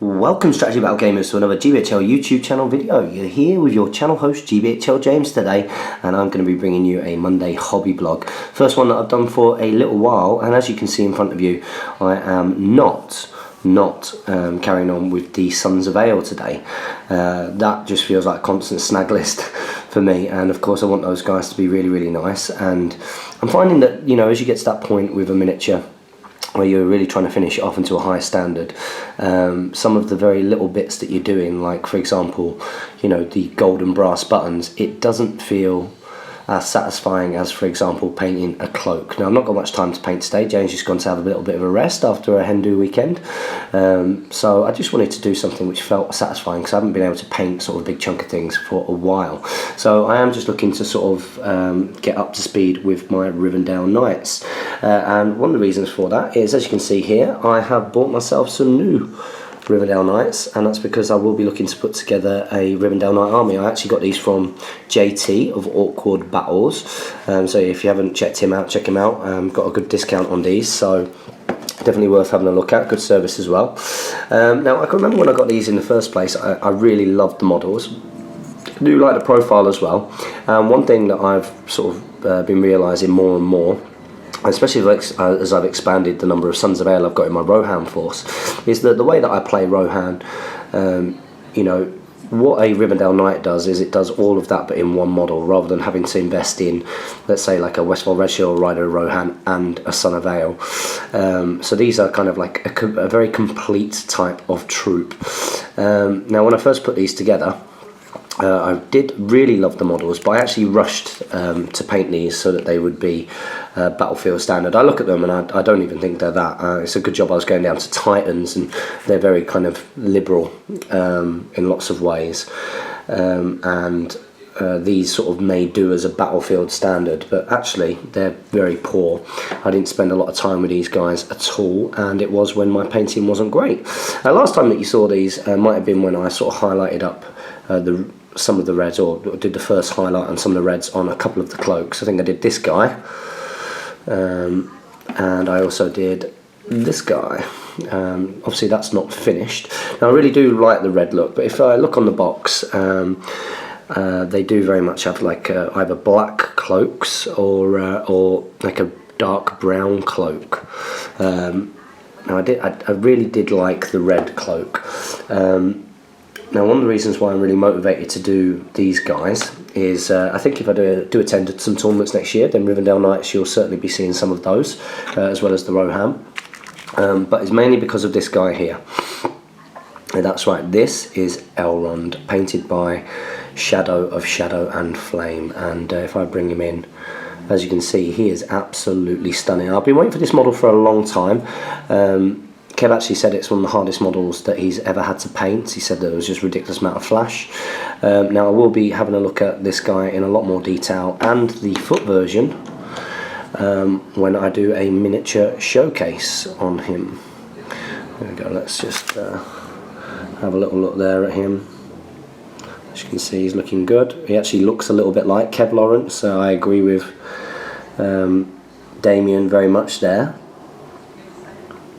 Welcome Strategy Battle Gamers to another GBHL YouTube channel video. You're here with your channel host GBHL James today, and I'm going to be bringing you a Monday hobby blog. First one that I've done for a little while, and as you can see in front of you, I am not carrying on with the Sons of Eorl today. That just feels like a constant snag list for me, and of course I want those guys to be really nice, and I'm finding that, you know, as you get to that point with a miniature where you're really trying to finish it off into a high standard, some of the very little bits that you're doing, like for example, you know, the gold and brass buttons, it doesn't feel as satisfying as, for example, painting a cloak. Now, I've not got much time to paint today. James just gone to have a little bit of a rest after a Hindu weekend, so I just wanted to do something which felt satisfying, because I haven't been able to paint sort of a big chunk of things for a while. So I am just looking to sort of get up to speed with my Rivendell Knights, and one of the reasons for that is, as you can see here, I have bought myself some new Rivendell Knights, and that's because I will be looking to put together a Rivendell Knight army. I actually got these from JT of Awkward Battles, so if you haven't checked him out, check him out. Got a good discount on these, so definitely worth having a look at. Good service as well. Now, I can remember when I got these in the first place, I really loved the models. I do like the profile as well. One thing that I've sort of been realising more and more, especially as I've expanded the number of Sons of Eorl I've got in my Rohan force, is that the way that I play Rohan, you know, what a Rivendell Knight does is it does all of that but in one model, rather than having to invest in, let's say, like a Westfold Redshield Rider Rohan and a Son of Eorl. So these are kind of like a very complete type of troop. Now, when I first put these together, I did really love the models, but I actually rushed to paint these so that they would be battlefield standard. I look at them and I don't even think they're that. It's a good job I was going down to Titans, and they're very kind of liberal in lots of ways, and these sort of may do as a battlefield standard, but actually they're very poor. I didn't spend a lot of time with these guys at all, and it was when my painting wasn't great. Last time that you saw these might have been when I sort of highlighted up some of the reds, or did the first highlight on some of the reds on a couple of the cloaks. I think I did this guy, and I also did this guy. Obviously that's not finished. Now, I really do like the red look, but if I look on the box, they do very much have like either black cloaks or like a dark brown cloak. Now, I really did like the red cloak. Now, one of the reasons why I'm really motivated to do these guys is I think if I do attend some tournaments next year, then Rivendell Knights, you'll certainly be seeing some of those, as well as the Rohan. But it's mainly because of this guy here. And that's right, this is Elrond, painted by Shadow of Shadow and Flame. And if I bring him in, as you can see, he is absolutely stunning. I've been waiting for this model for a long time. Kev actually said it's one of the hardest models that he's ever had to paint. He said that it was just a ridiculous amount of flash. Now, I will be having a look at this guy in a lot more detail, and the foot version, when I do a miniature showcase on him. There we go, let's just have a little look there at him. As you can see, he's looking good. He actually looks a little bit like Kev Lawrence, so I agree with Damien very much there.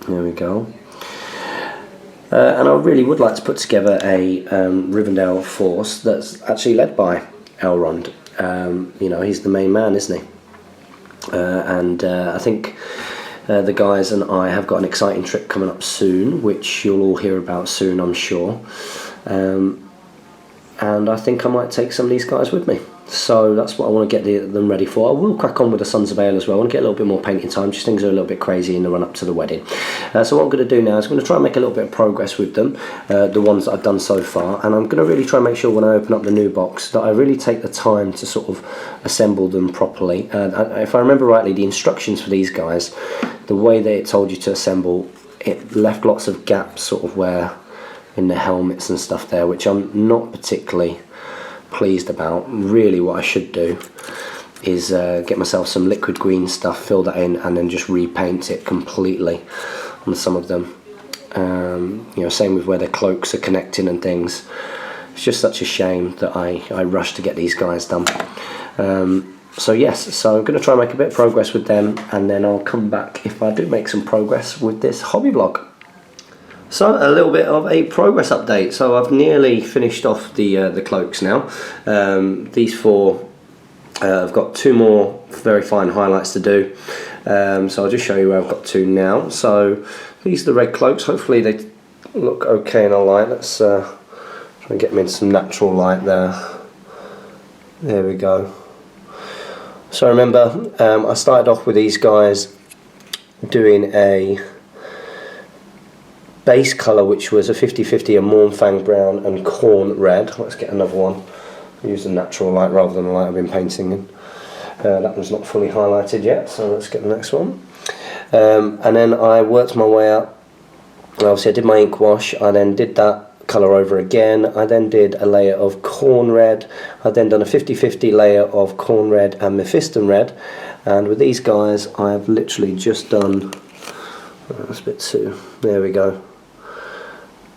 There we go. And I really would like to put together a Rivendell force that's actually led by Elrond. You know, he's the main man, isn't he? And I think the guys and I have got an exciting trip coming up soon, which you'll all hear about soon, I'm sure. And I think I might take some of these guys with me. So that's what I want to get them ready for. I will crack on with the Sons of Eorl as well. I want to get a little bit more painting time, just things are a little bit crazy in the run up to the wedding. So what I'm going to do now is I'm going to try and make a little bit of progress with them, the ones that I've done so far, and I'm going to really try and make sure when I open up the new box that I really take the time to sort of assemble them properly. If I remember rightly, the instructions for these guys, the way that it told you to assemble, it left lots of gaps sort of where in the helmets and stuff there, which I'm not particularly pleased about. Really what I should do is get myself some liquid green stuff, fill that in, and then just repaint it completely on some of them. You know, same with where the cloaks are connecting and things. It's just such a shame that I rushed to get these guys done. So yes, so I'm going to try and make a bit of progress with them, and then I'll come back if I do make some progress with this hobby blog. So a little bit of a progress update. So I've nearly finished off the cloaks now. These four, I've got two more very fine highlights to do. So I'll just show you where I've got to now. So these are the red cloaks. Hopefully they look okay in a light. Let's try and get them in some natural light there. There we go. So remember, I started off with these guys doing a base colour which was a 50-50 of Mornfang brown and corn red. Let's get another one. Use the natural light rather than the light I've been painting in. That one's not fully highlighted yet, so let's get the next one. And then I worked my way up. Obviously I did my ink wash, I then did that colour over again, I then did a layer of corn red, I then done a 50-50 layer of corn red and Mephiston red, and with these guys I've literally just done, that's a bit too, there we go,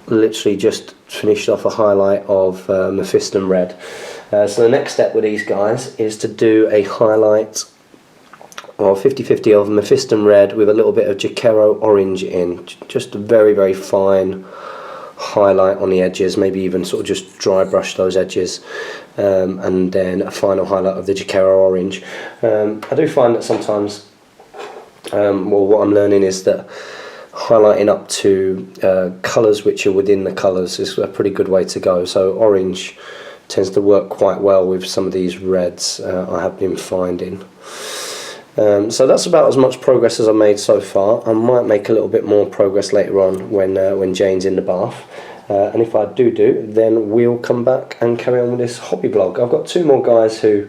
literally just finished off a highlight of Mephiston red. So the next step with these guys is to do a highlight of 50-50 of Mephiston red with a little bit of Jakero orange in, just a very, very fine highlight on the edges, maybe even sort of just dry brush those edges, and then a final highlight of the Jakero orange. I do find that sometimes, well, what I'm learning is that highlighting up to colours which are within the colours is a pretty good way to go. So orange tends to work quite well with some of these reds, I have been finding. So that's about as much progress as I've made so far. I might make a little bit more progress later on when Jane's in the bath. And if I do, then we'll come back and carry on with this hobby blog. I've got two more guys who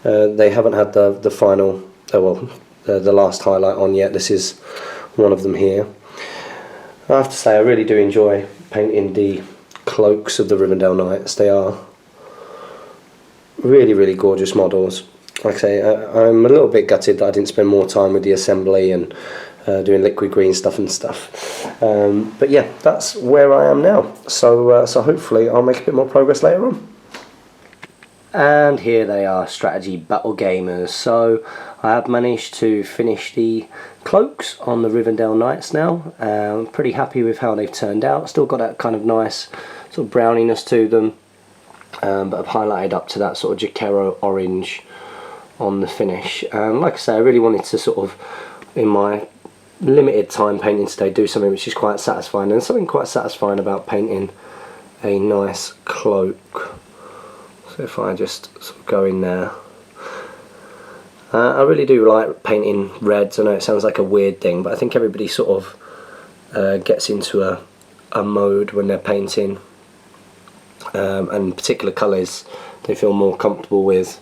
they haven't had the final, the last highlight on yet. This is one of them here. I have to say I really do enjoy painting the cloaks of the Rivendell Knights. They are really, really gorgeous models. Like I say, I'm a little bit gutted that I didn't spend more time with the assembly and doing liquid green stuff and stuff. But yeah, that's where I am now. So hopefully I'll make a bit more progress later on. And here they are, strategy battle gamers. So I have managed to finish the cloaks on the Rivendell Knights now. I'm pretty happy with how they've turned out. Still got that kind of nice sort of browniness to them, but I've highlighted up to that sort of Jakero orange on the finish. Like I say, I really wanted to sort of, in my limited time painting today, do something which is quite satisfying, and something quite satisfying about painting a nice cloak. So if I just sort of go in there, I really do like painting reds. I know it sounds like a weird thing, but I think everybody sort of gets into a mode when they're painting, and particular colours they feel more comfortable with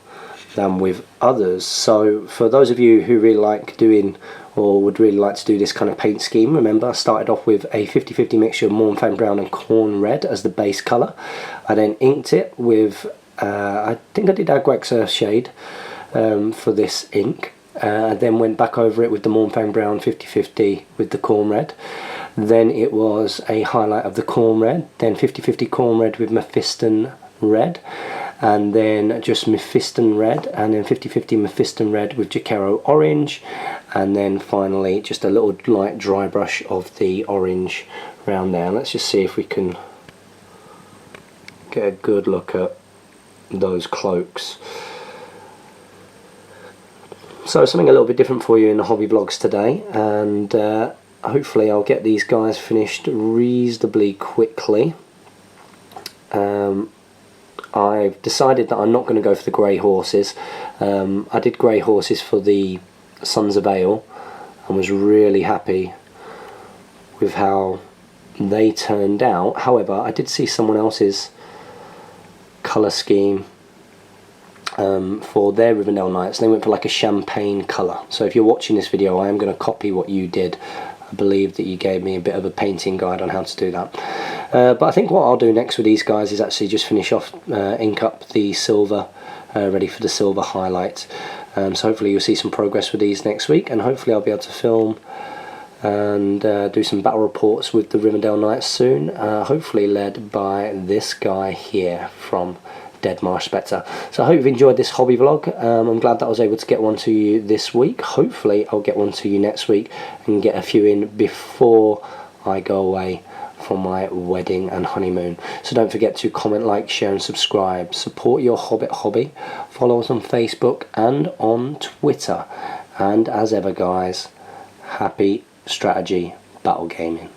than with others. So for those of you who really like doing, or would really like to do this kind of paint scheme, remember I started off with a 50-50 mixture of Mornfang brown and corn red as the base colour. I then inked it with I think I did Agwax Earth shade for this ink. I then went back over it with the Mornfang brown 50-50 with the corn red. Then it was a highlight of the corn red, then 50-50 corn red with Mephiston red, and then just Mephiston red, and then 50-50 Mephiston red with Jakero orange, and then finally just a little light dry brush of the orange around there. Let's just see if we can get a good look at those cloaks. So something a little bit different for you in the hobby vlogs today, and hopefully I'll get these guys finished reasonably quickly. I've decided that I'm not going to go for the grey horses. I did grey horses for the Sons of Eorl and was really happy with how they turned out. However, I did see someone else's colour scheme for their Rivendell Knights. They went for like a champagne colour. So if you're watching this video, I am going to copy what you did. I believe that you gave me a bit of a painting guide on how to do that. But I think what I'll do next with these guys is actually just finish off, ink up the silver, ready for the silver highlight. So hopefully you'll see some progress with these next week, and hopefully I'll be able to film and do some battle reports with the Rivendell Knights soon, hopefully led by this guy here from Dead Marsh Spectre. So I hope you've enjoyed this hobby vlog. I'm glad that I was able to get one to you this week. Hopefully I'll get one to you next week and get a few in before I go away for my wedding and honeymoon. So don't forget to comment, like, share and subscribe. Support your Hobbit hobby. Follow us on Facebook and on Twitter. And as ever guys, happy strategy battle gaming.